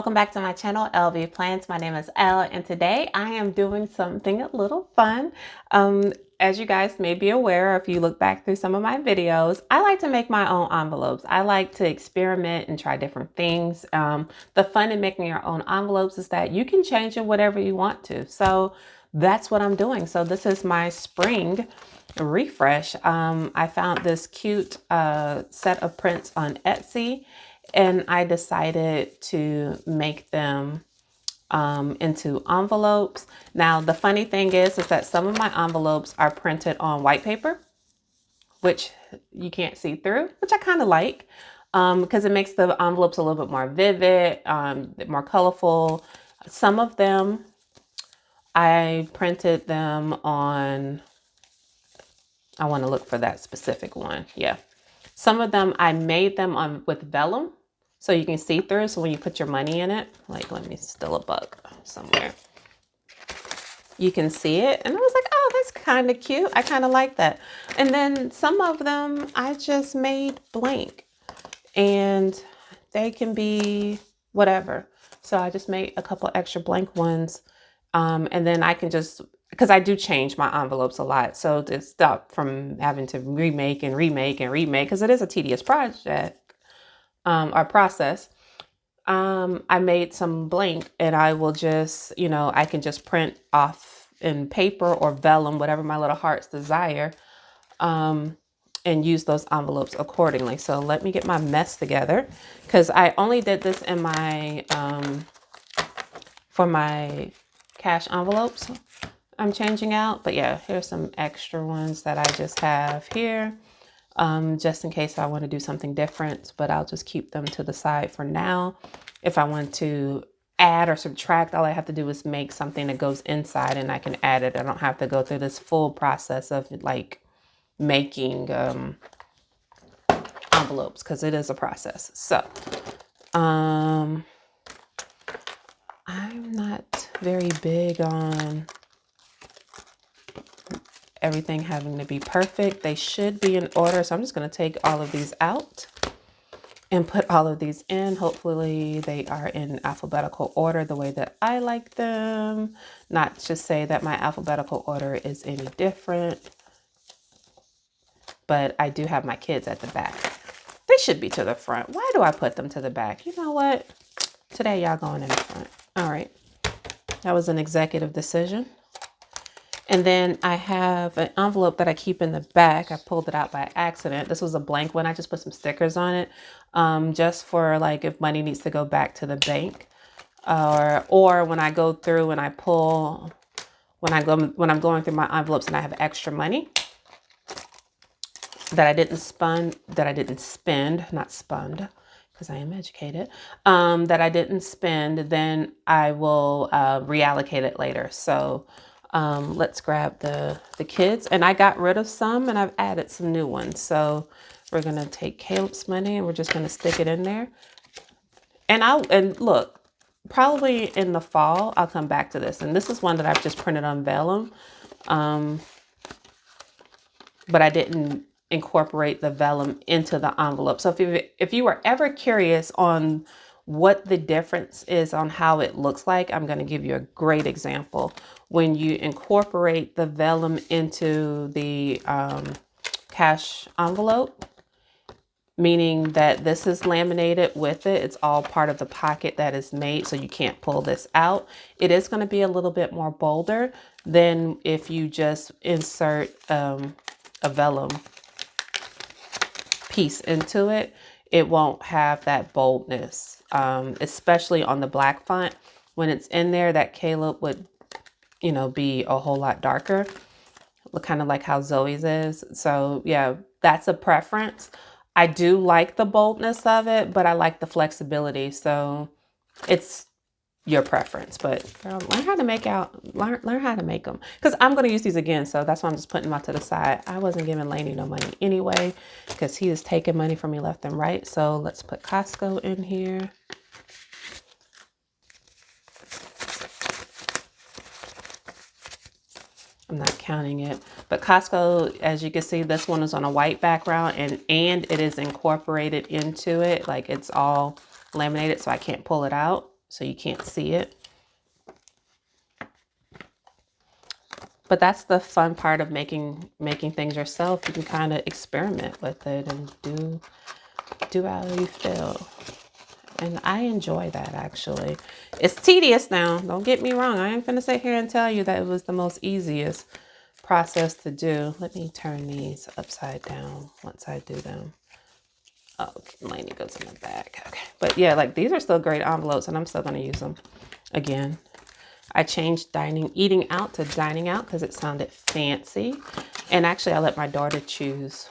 welcome back to my channel, LV Plans. My name is Elle, and today I am doing something a little fun. As you guys may be aware, if you look back through some of my videos, I like to make my own envelopes. I like to experiment and try different things. The fun in making your own envelopes is that you can change it whatever you want to. So that's what I'm doing. So this is my spring refresh. I found this cute set of prints on Etsy, and I decided to make them into envelopes. Now, the funny thing is that some of my envelopes are printed on white paper, which you can't see through, which I kind of like because it makes the envelopes a little bit more vivid, more colorful. Some of them, I printed them on, I want to look for that specific one. Yeah. Some of them, I made them on with vellum, so you can see through. So when you put your money in it, like, let me steal a buck somewhere. You can see it. And I was like, oh, that's kind of cute. I kind of like that. And then some of them I just made blank, and they can be whatever. So I just made a couple extra blank ones. And then I can just, because I do change my envelopes a lot. So to stop from having to remake, because it is a tedious project or process. I made some blank, and I will just, I can just print off in paper or vellum, whatever my little heart's desire, and use those envelopes accordingly. So let me get my mess together, because I only did this in my, for my cash envelopes I'm changing out. But yeah, here's some extra ones that I just have here, just in case I want to do something different, but I'll just keep them to the side for now. If I want to add or subtract, all I have to do is make something that goes inside, and I can add it. I don't have to go through this full process of like making envelopes, because it is a process. So I'm not very big on everything having to be perfect. They should be in order. So I'm just going to take all of these out and put all of these in. Hopefully they are in alphabetical order the way that I like them. Not to say that my alphabetical order is any different, but I do have my kids at the back. They should be to the front. Why do I put them to the back? You know what? Today y'all going in the front. All right. That was an executive decision. And then I have an envelope that I keep in the back. I pulled it out by accident. This was a blank one. I just put some stickers on it, just for like if money needs to go back to the bank, or when I go through and I pull, when I'm going through my envelopes and I have extra money that I didn't spend, not spend, because I am educated, that I didn't spend, then I will reallocate it later. So let's grab the kids, and I got rid of some and I've added some new ones. So we're going to take Caleb's money and we're just going to stick it in there. And look, probably in the fall, I'll come back to this. And this is one that I've just printed on vellum. But I didn't incorporate the vellum into the envelope. So if you were ever curious on what the difference is on how it looks like, I'm going to give you a great example. When you incorporate the vellum into the cash envelope, meaning that this is laminated with it, it's all part of the pocket that is made, so you can't pull this out. It is going to be a little bit more bolder than if you just insert a vellum piece into it. It won't have that boldness, especially on the black font. When it's in there, that Caleb would, be a whole lot darker, kind of like how Zoe's is. So yeah, that's a preference. I do like the boldness of it, but I like the flexibility. So it's your preference, but girl, learn how to make learn how to make them, because I'm going to use these again. So that's why I'm just putting them out to the side. I wasn't giving Laney no money anyway, because he is taking money from me left and right. So let's put Costco in here. I'm not counting it, but Costco, as you can see, this one is on a white background, and it is incorporated into it. Like, it's all laminated, so I can't pull it out. so you can't see it. But that's the fun part of making things yourself. You can kind of experiment with it and do how you feel. And I enjoy that, actually. It's tedious now. Don't get me wrong. I ain't gonna sit here and tell you that it was the most easiest process to do. Let me turn these upside down once I do them. Oh, Lainey goes in the back. Okay. But yeah, like these are still great envelopes and I'm still gonna use them again. I changed eating out to dining out because it sounded fancy. And actually I let my daughter choose.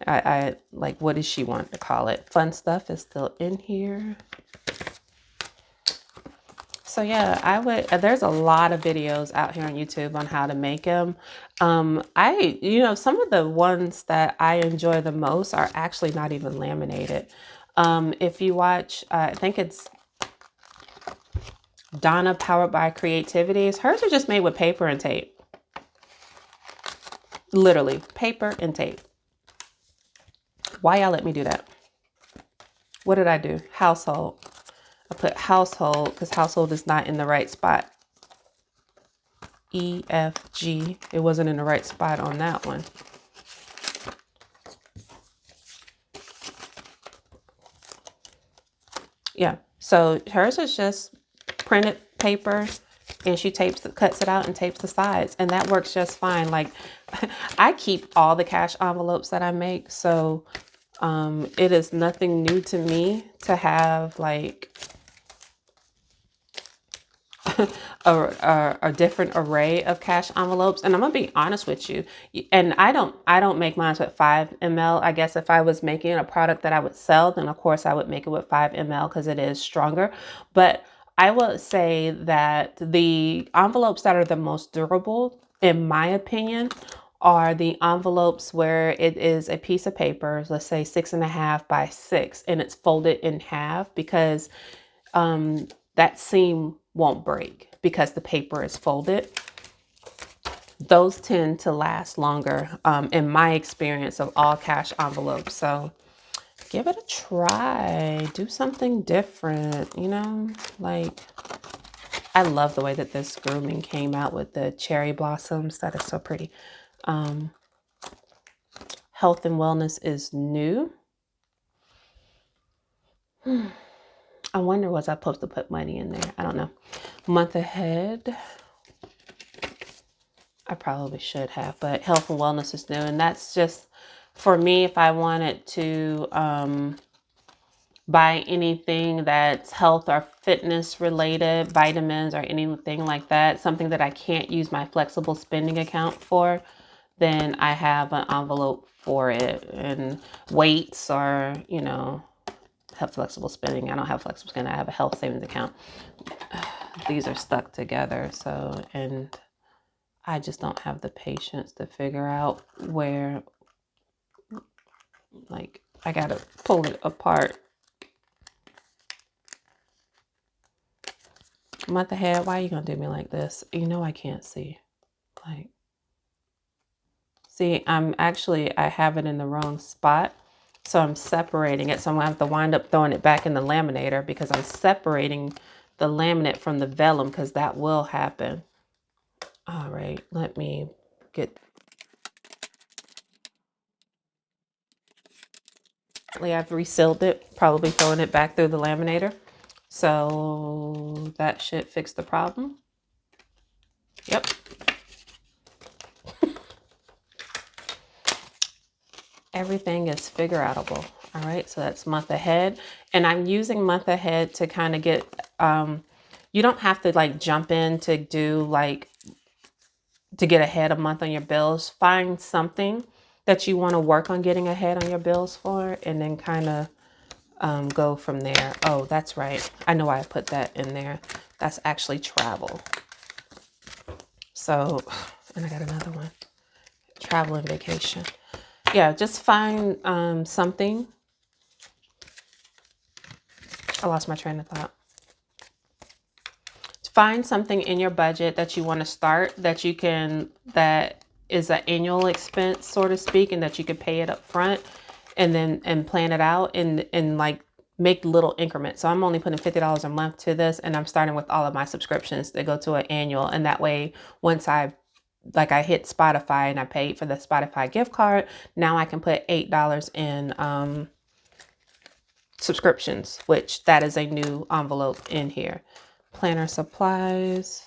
I like, what does she want to call it? Fun stuff is still in here. So yeah, there's a lot of videos out here on YouTube on how to make them. Some of the ones that I enjoy the most are actually not even laminated. If you watch, I think it's Donna Powered by Creativities. Hers are just made with paper and tape. Literally, paper and tape. Why y'all let me do that? What did I do? Household. I put household because household is not in the right spot. E, F, G. It wasn't in the right spot on that one. Yeah, so hers is just printed paper and she cuts it out and tapes the sides, and that works just fine. Like I keep all the cash envelopes that I make, so it is nothing new to me to have like a different array of cash envelopes. And I'm gonna be honest with you, and I don't make mine with 5 ml. I guess if I was making a product that I would sell, then of course I would make it with 5 ml because it is stronger. But I would say that the envelopes that are the most durable, in my opinion, are the envelopes where it is a piece of paper, let's say 6.5 by 6, and it's folded in half, because that seam won't break because the paper is folded. Those tend to last longer, in my experience of all cash envelopes. So give it a try. Do something different, like I love the way that this grooming came out with the cherry blossoms. That is so pretty. Health and wellness is new. I wonder, was I supposed to put money in there? I don't know. Month ahead. I probably should have, but health and wellness is new. And that's just for me, if I wanted to buy anything that's health or fitness related, vitamins or anything like that, something that I can't use my flexible spending account for, then I have an envelope for it. And weights or, have flexible spending. I don't have flexible spending. I have a health savings account. These are stuck together. So, and I just don't have the patience to figure out where, like, I got to pull it apart. Month ahead, why are you going to do me like this? I can't see. Like, see, I have it in the wrong spot. So I'm separating it. So I'm going to have to wind up throwing it back in the laminator because I'm separating the laminate from the vellum, because that will happen. All right, let me get... I've resealed it, probably throwing it back through the laminator. So that should fix the problem. Yep. Everything is figure outable. All right, so that's month ahead. And I'm using month ahead to kind of get, you don't have to like jump in to do like, to get ahead a month on your bills. Find something that you want to work on getting ahead on your bills for, and then kind of go from there. Oh, that's right. I know why I put that in there. That's actually travel. So, and I got another one. Travel and vacation. Yeah, just find something. I lost my train of thought. Find something in your budget that you want to start, that is an annual expense, so to speak, and that you could pay it up front and plan it out, and like make little increments. So I'm only putting $50 a month to this, and I'm starting with all of my subscriptions that go to an annual. And that way, once I hit Spotify and I paid for the Spotify gift card, now I can put $8 in subscriptions, which that is a new envelope in here. Planner supplies.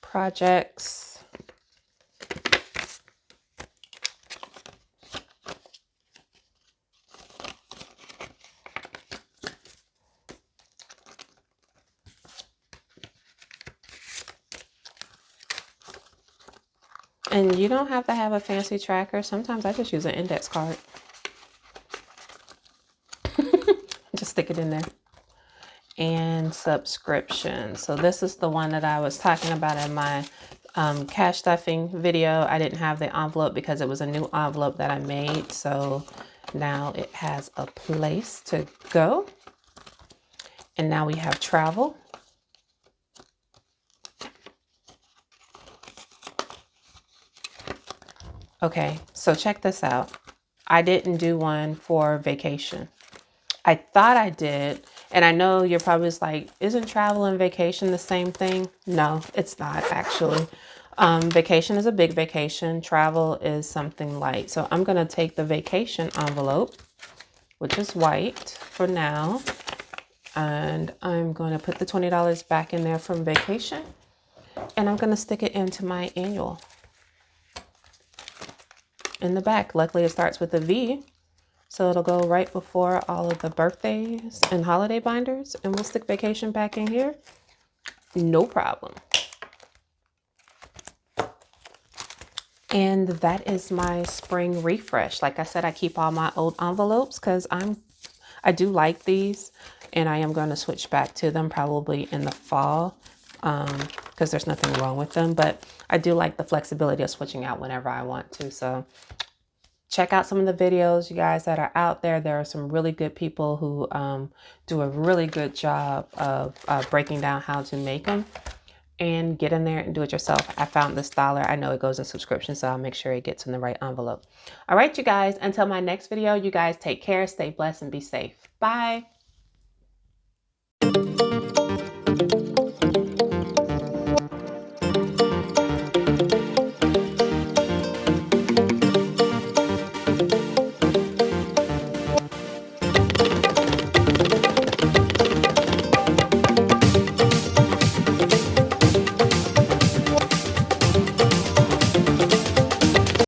Projects. And you don't have to have a fancy tracker. Sometimes I just use an index card. Just stick it in there. And subscriptions. So this is the one that I was talking about in my cash stuffing video. I didn't have the envelope because it was a new envelope that I made. So now it has a place to go. And now we have travel. Okay, so check this out. I didn't do one for vacation. I thought I did. And I know you're probably just like, isn't travel and vacation the same thing? No, it's not actually. Vacation is a big vacation. Travel is something light. So I'm going to take the vacation envelope, which is white for now. And I'm going to put the $20 back in there from vacation. And I'm going to stick it into my annual. In the back, luckily it starts with a V. So it'll go right before all of the birthdays and holiday binders. And we'll stick vacation back in here. No problem. And that is my spring refresh. Like I said, I keep all my old envelopes because I do like these. And I am going to switch back to them probably in the fall because there's nothing wrong with them. But I do like the flexibility of switching out whenever I want to. So check out some of the videos, you guys, that are out there. There are some really good people who do a really good job of breaking down how to make them. And get in there and do it yourself. I found this dollar. I know it goes in subscription, so I'll make sure it gets in the right envelope. All right, you guys, until my next video, you guys take care, stay blessed, and be safe. Bye.